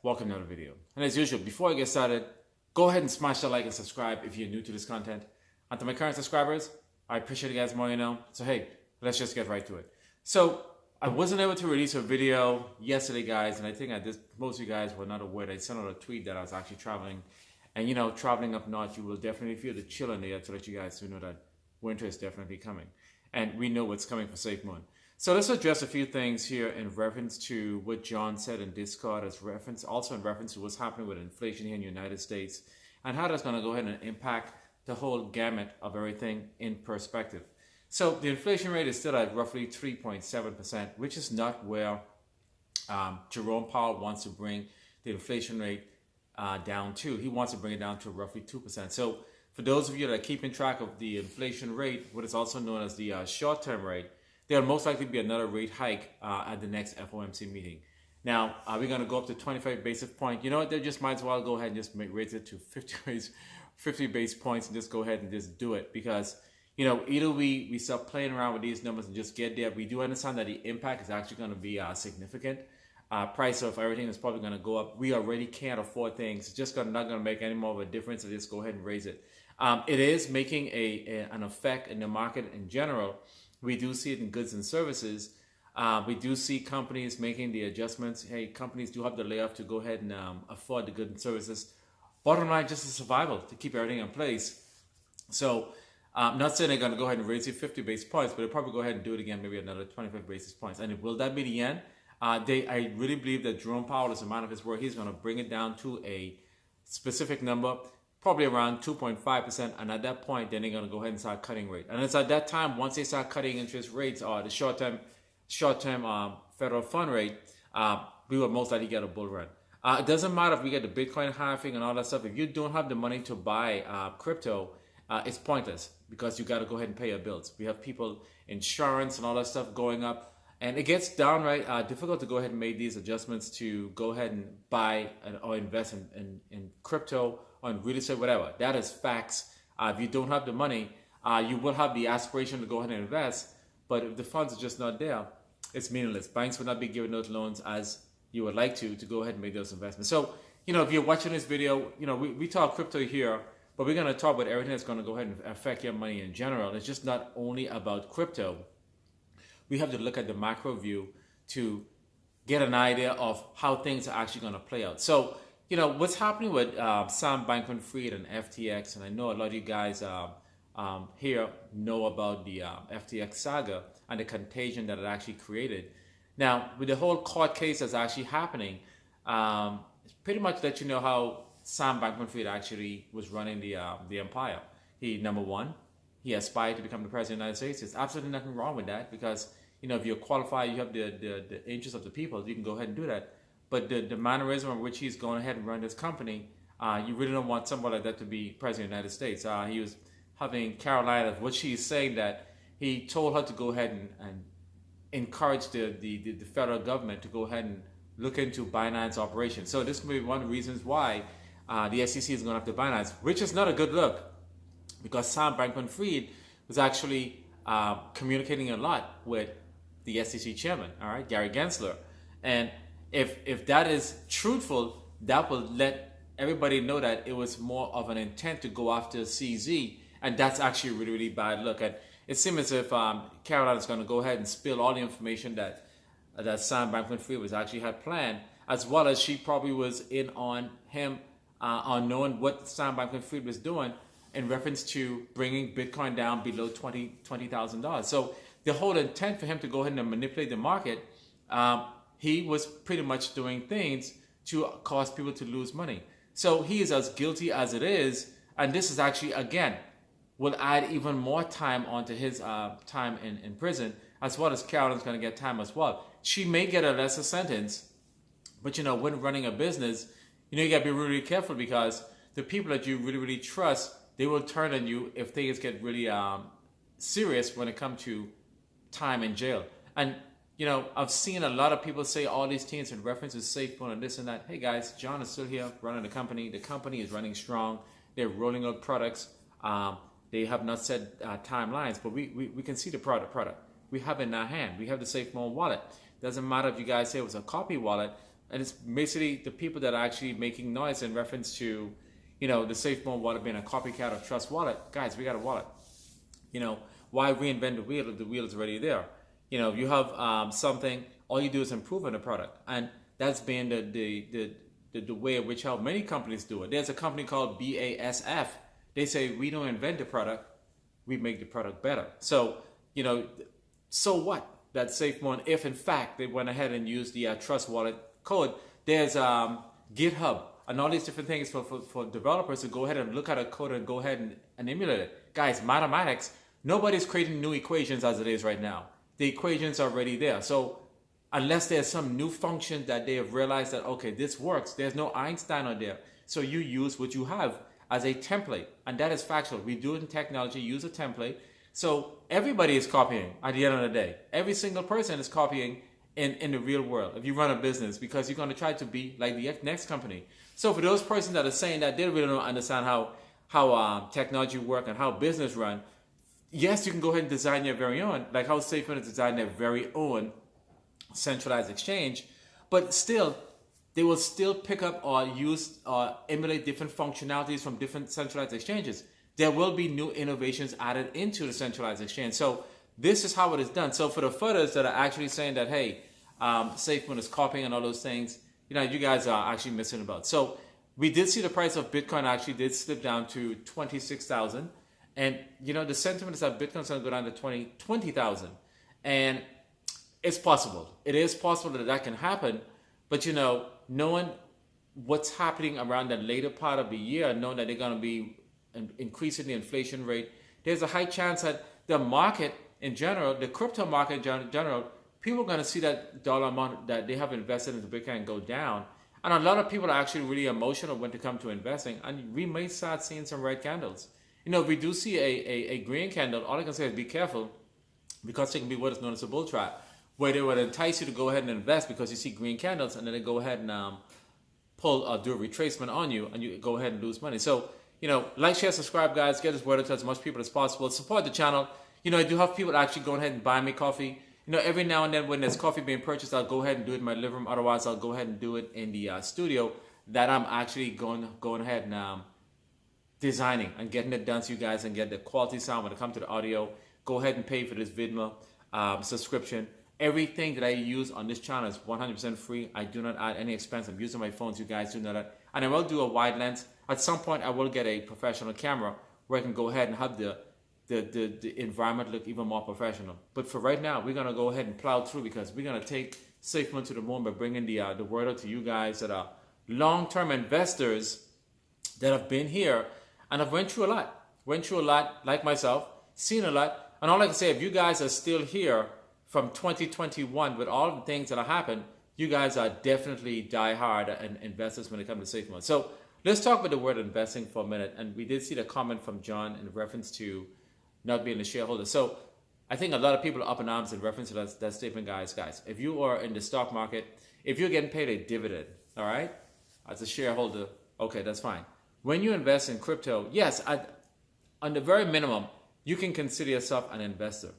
welcome to another video. And as usual, before I get started, go ahead and smash that like and subscribe if you're new to this content. And to my current subscribers, I appreciate you guys more, So hey, let's just get right to it. So I wasn't able to release a video yesterday, guys, and I think most of you guys were not aware. I sent out a tweet that I was actually traveling. And traveling up north, you will definitely feel the chill in the air to let you guys know that winter is definitely coming. And we know what's coming for Safemoon. So let's address a few things here in reference to what John said in Discord, also in reference to what's happening with inflation here in the United States, and how that's going to go ahead and impact the whole gamut of everything in perspective. So the inflation rate is still at roughly 3.7%, which is not where Jerome Powell wants to bring the inflation rate down to. He wants to bring it down to roughly 2%. So for those of you that are keeping track of the inflation rate, what is also known as the short-term rate, there'll most likely be another rate hike at the next FOMC meeting. Now, are we going to go up to 25 basis points? You know what? They just might as well go ahead and just raise it to 50 basis points and just go ahead and just do it. Because, either we start playing around with these numbers and just get there. We do understand that the impact is actually going to be significant. Price of everything is probably going to go up. We already can't afford things. It's just not going to make any more of a difference. So just go ahead and raise it. It is making an effect in the market in general. We do see it in goods and services. We do see companies making the adjustments. Hey, companies do have the layoff to go ahead and afford the goods and services. Bottom line, just a survival to keep everything in place. So I'm not saying they're going to go ahead and raise it 50 basis points, but they'll probably go ahead and do it again, maybe another 25 basis points. And will that be the end? I really believe that Jerome Powell is a man of his word. He's going to bring it down to a specific number, probably around 2.5%, and at that point, then they're going to go ahead and start cutting rate. And it's at that time, once they start cutting interest rates or the short-term federal fund rate, we will most likely get a bull run. It doesn't matter if we get the Bitcoin halving and all that stuff. If you don't have the money to buy crypto, it's pointless because you got to go ahead and pay your bills. We have people, insurance and all that stuff going up. And it gets downright difficult to go ahead and make these adjustments to go ahead and buy or invest in crypto or in real estate, whatever. That is facts. If you don't have the money, you will have the aspiration to go ahead and invest. But if the funds are just not there, it's meaningless. Banks will not be giving those loans as you would like to go ahead and make those investments. So, if you're watching this video, we talk crypto here, but we're going to talk about everything that's going to go ahead and affect your money in general. It's just not only about crypto. We have to look at the macro view to get an idea of how things are actually going to play out. So, what's happening with Sam Bankman-Fried and FTX, and I know a lot of you guys here know about the FTX saga and the contagion that it actually created. Now, with the whole court case that's actually happening, it's pretty much let you know how Sam Bankman-Fried actually was running the empire. Number one, he aspired to become the president of the United States. There's absolutely nothing wrong with that because, if you're qualified, you have the interest of the people, you can go ahead and do that. But the mannerism in which he's going ahead and run this company, you really don't want somebody like that to be president of the United States. He was having Carolina, what she's saying that he told her to go ahead and encourage the federal government to go ahead and look into Binance operations. So this may be one of the reasons why the SEC is going after Binance, which is not a good look because Sam Bankman-Fried was actually communicating a lot with the SEC chairman, Gary Gensler. And if that is truthful, that will let everybody know that it was more of an intent to go after CZ, and that's actually a really, really bad look. And it seems as if Carolina is going to go ahead and spill all the information that Sam Bankman-Fried had planned, as well as she probably was in on him on knowing what Sam Bankman-Fried was doing in reference to bringing Bitcoin down below $20,000. So the whole intent for him to go ahead and manipulate the market, he was pretty much doing things to cause people to lose money. So he is as guilty as it is, and this is actually, again, will add even more time onto his time in prison, as well as Carolyn's going to get time as well. She may get a lesser sentence, but when running a business, you got to be really, really careful because the people that you really, really trust, they will turn on you if things get really serious when it comes to time in jail. And I've seen a lot of people say all these things in reference to Safemoon and this and that. Hey guys, John is still here running the company. The company is running strong. They're rolling out products. They have not set timelines, but we can see the product. We have it in our hand. We have the Safemoon wallet. Doesn't matter if you guys say it was a copy wallet. And it's basically the people that are actually making noise in reference to, the Safemoon wallet being a copycat of Trust Wallet. Guys, we got a wallet. Why reinvent the wheel if the wheel is already there? You have something, all you do is improve on the product. And that's been the way in which how many companies do it. There's a company called BASF. They say, we don't invent the product, we make the product better. So, so what? That Safemoon, if in fact they went ahead and used the Trust Wallet code, there's GitHub and all these different things for developers to go ahead and look at a code and go ahead and emulate it. Guys, mathematics, nobody's creating new equations as it is right now. The equations are already there. So unless there's some new function that they have realized that, okay, this works, there's no Einstein on there. So you use what you have as a template. And that is factual. We do it in technology, use a template. So everybody is copying at the end of the day. Every single person is copying in the real world if you run a business, because you're going to try to be like the next company. So for those persons that are saying that they really don't understand how technology work and how business run, yes, you can go ahead and design your very own, like how Safemoon has designed their very own centralized exchange, but still, they will still pick up or use or emulate different functionalities from different centralized exchanges. There will be new innovations added into the centralized exchange. So this is how it is done. So for the footers that are actually saying that, hey, Safemoon is copying and all those things, you guys are actually missing about. So we did see the price of Bitcoin actually did slip down to 26,000. And, the sentiment is that Bitcoin's going to go down to 20,000. And it's possible. It is possible that can happen. But, knowing what's happening around the later part of the year, knowing that they're going to be increasing the inflation rate, there's a high chance that the market in general, the crypto market in general, people are going to see that dollar amount that they have invested into Bitcoin go down. And a lot of people are actually really emotional when it comes to investing. And we may start seeing some red candles. If we do see a green candle, all I can say is be careful, because it can be what is known as a bull trap, where they would entice you to go ahead and invest because you see green candles, and then they go ahead and do a retracement on you, and you go ahead and lose money. So, like, share, subscribe, guys. Get this word out to as much people as possible. Support the channel. I do have people actually going ahead and buy me coffee. Every now and then when there's coffee being purchased, I'll go ahead and do it in my living room. Otherwise, I'll go ahead and do it in the studio that I'm actually going ahead and designing and getting it done so you guys can get the quality sound when it comes to the audio. Go ahead and pay for this Vidma subscription. Everything that I use on this channel is 100% free. I do not add any expense. I'm using my phone, so you guys do know that. And I will do a wide lens. At some point, I will get a professional camera where I can go ahead and have the environment look even more professional. But for right now, we're going to go ahead and plow through, because we're going to take Safemoon to the moon by bringing the word out to you guys that are long-term investors that have been here and have went through a lot, like myself, seen a lot. And all I can say, if you guys are still here from 2021 with all the things that have happened, you guys are definitely die-hard investors when it comes to Safemoon. So let's talk about the word investing for a minute. And we did see the comment from John in reference to not being a shareholder. So I think a lot of people are up in arms in reference to that statement, guys. If you are in the stock market, if you're getting paid a dividend, all right, as a shareholder, okay, that's fine. When you invest in crypto, yes, on the very minimum, you can consider yourself an investor,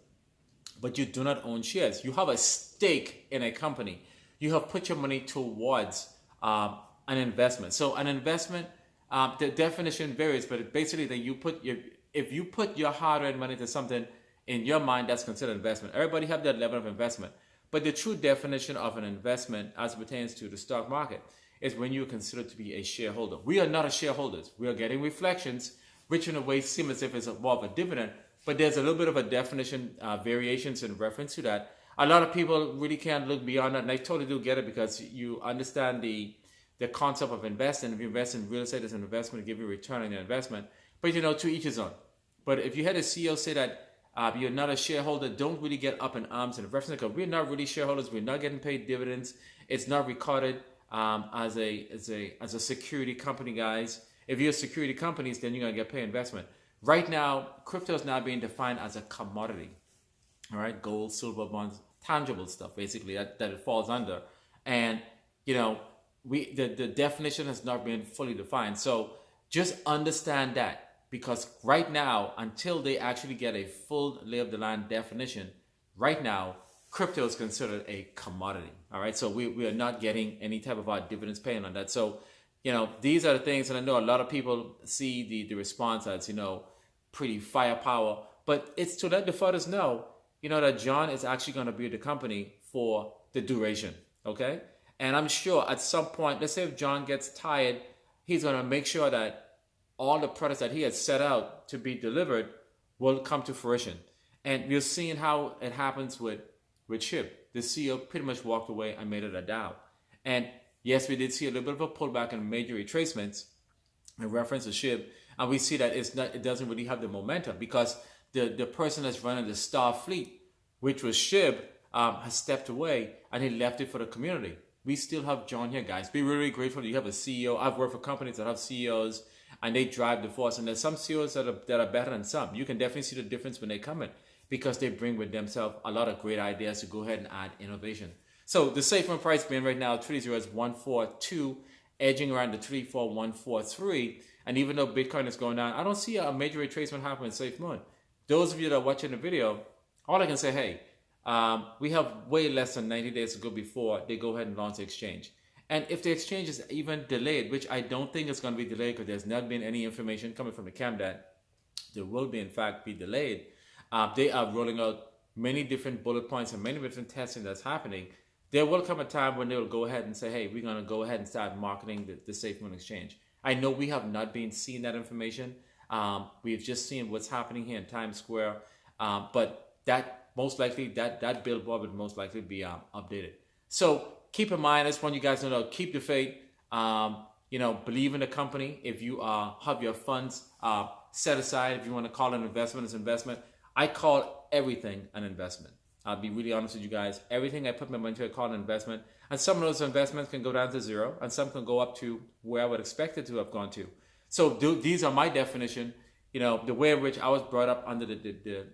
but you do not own shares. You have a stake in a company. You have put your money towards an investment. So an investment, the definition varies, but basically that if you put your hard-earned money to something, in your mind, that's considered investment. Everybody have that level of investment. But the true definition of an investment as it pertains to the stock market is when you're considered to be a shareholder. We are not a shareholders. We are getting reflections, which in a way seem as if it's more of a dividend, but there's a little bit of a definition variations in reference to that. A lot of people really can't look beyond that, and I totally do get it, because you understand the concept of investing. If you invest in real estate as an investment, to give you a return on your investment. But to each his own. But if you had a CEO say that you're not a shareholder, don't really get up in arms in reference, because we're not really shareholders. We're not getting paid dividends. It's not recorded as a security company, guys. If you're security companies, then you're gonna get paid investment. Right now, crypto is now being defined as a commodity. All right, gold, silver, bonds, tangible stuff, basically that it falls under. And the definition has not been fully defined. So just understand that, because right now, until they actually get a full lay of the land definition, right now, crypto is considered a commodity. All right. So we are not getting any type of dividends paying on that. So, these are the things, and I know a lot of people see the response as, pretty firepower, but it's to let the funders know, that John is actually going to be with the company for the duration. Okay. And I'm sure at some point, let's say if John gets tired, he's going to make sure that all the products that he has set out to be delivered will come to fruition. And we're seeing how it happens with Chip. The CEO pretty much walked away and made it a DAO. And yes, we did see a little bit of a pullback in major retracements in reference to Chip. And we see that it doesn't really have the momentum because the person that's running the Star Fleet, which was Chip, has stepped away and he left it for the community. We still have John here, guys. Be really grateful that you have a CEO. I've worked for companies that have CEOs and they drive the force. And there's some CEOs that are better than some. You can definitely see the difference when they come in because they bring with themselves a lot of great ideas to go ahead and add innovation. So the Safemoon price being right now, 30142, edging around the 34143. And even though Bitcoin is going down, I don't see a major retracement happening in Safemoon. Those of you that are watching the video, all I can say, hey, we have way less than 90 days to go before they go ahead and launch the exchange. And if the exchange is even delayed, which I don't think it's going to be delayed because there's not been any information coming from the camp that there will be, in fact, be delayed. They are rolling out many different bullet points and many different testing that's happening. There will come a time when they will go ahead and say, hey, we're going to go ahead and start marketing the Safemoon exchange. I know we have not been seeing that information. We've just seen what's happening here in Times Square. But that most likely, that billboard would most likely be updated. So keep in mind, I just want you guys to know, keep the faith. Believe in the company. If you have your funds set aside, if you want to call it an investment, it's investment. I call everything an investment. I'll be really honest with you guys. Everything I put my money into, I call an investment. And some of those investments can go down to zero, and some can go up to where I would expect it to have gone to. So these are my definition. The way in which I was brought up under the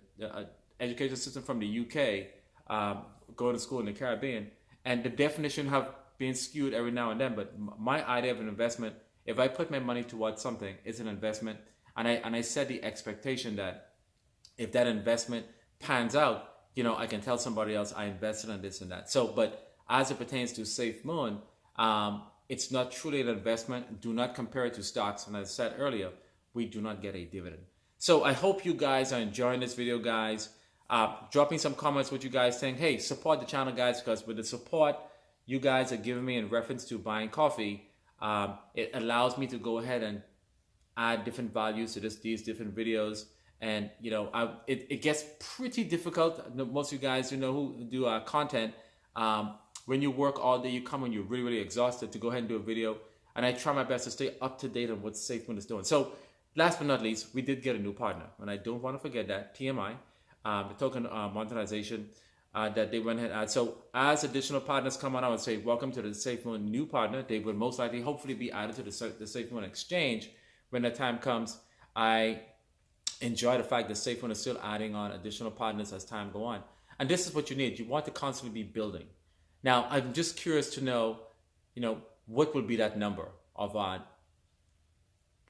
education system from the UK, going to school in the Caribbean, and the definition have been skewed every now and then. But my idea of an investment, if I put my money towards something, it's an investment, and I set the expectation that if that investment pans out, I can tell somebody else I invested in this and that. So, but as it pertains to Safemoon, it's not truly an investment. Do not compare it to stocks. And as I said earlier, we do not get a dividend. So I hope you guys are enjoying this video, guys. Drop me some comments what you guys think. Hey, support the channel, guys, because with the support you guys are giving me in reference to buying coffee, it allows me to go ahead and add different values to these different videos. And it gets pretty difficult. Most of you guys who do content, when you work all day, you come and you're really, really exhausted to go ahead and do a video. And I try my best to stay up to date on what Safemoon is doing. So last but not least, we did get a new partner, and I don't want to forget that, TMI, the token monetization that they went ahead and add. So as additional partners come on, I would say welcome to the Safemoon new partner. They will most likely, hopefully, be added to the Safemoon exchange when the time comes. I enjoy the fact that Safemoon is still adding on additional partners as time go on. And this is what you need. You want to constantly be building. Now, I'm just curious to know, what will be that number of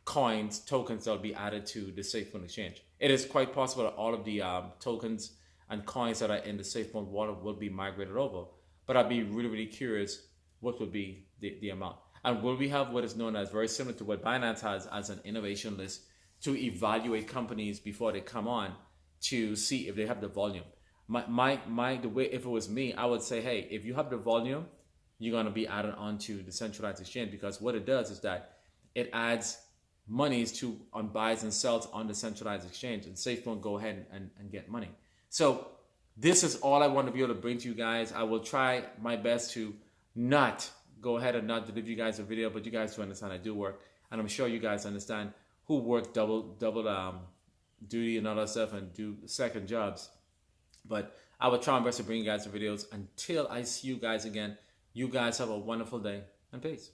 coins, tokens that will be added to the Safemoon exchange. It is quite possible that all of the tokens and coins that are in the Safemoon wallet will be migrated over. But I'd be really, really curious what would be the amount. And will we have what is known as, very similar to what Binance has, as an innovation list to evaluate companies before they come on to see if they have the volume. The way, if it was me, I would say, hey, if you have the volume, you're going to be added onto the centralized exchange, because what it does is that it adds monies on buys and sells on the centralized exchange, and Safemoon go ahead and get money. So this is all I want to be able to bring to you guys. I will try my best to not go ahead and not deliver you guys a video, but you guys do understand I do work, and I'm sure you guys understand who work double duty and all that stuff and do second jobs. But I will try my best to bring you guys the videos. Until I see you guys again, you guys have a wonderful day, and peace.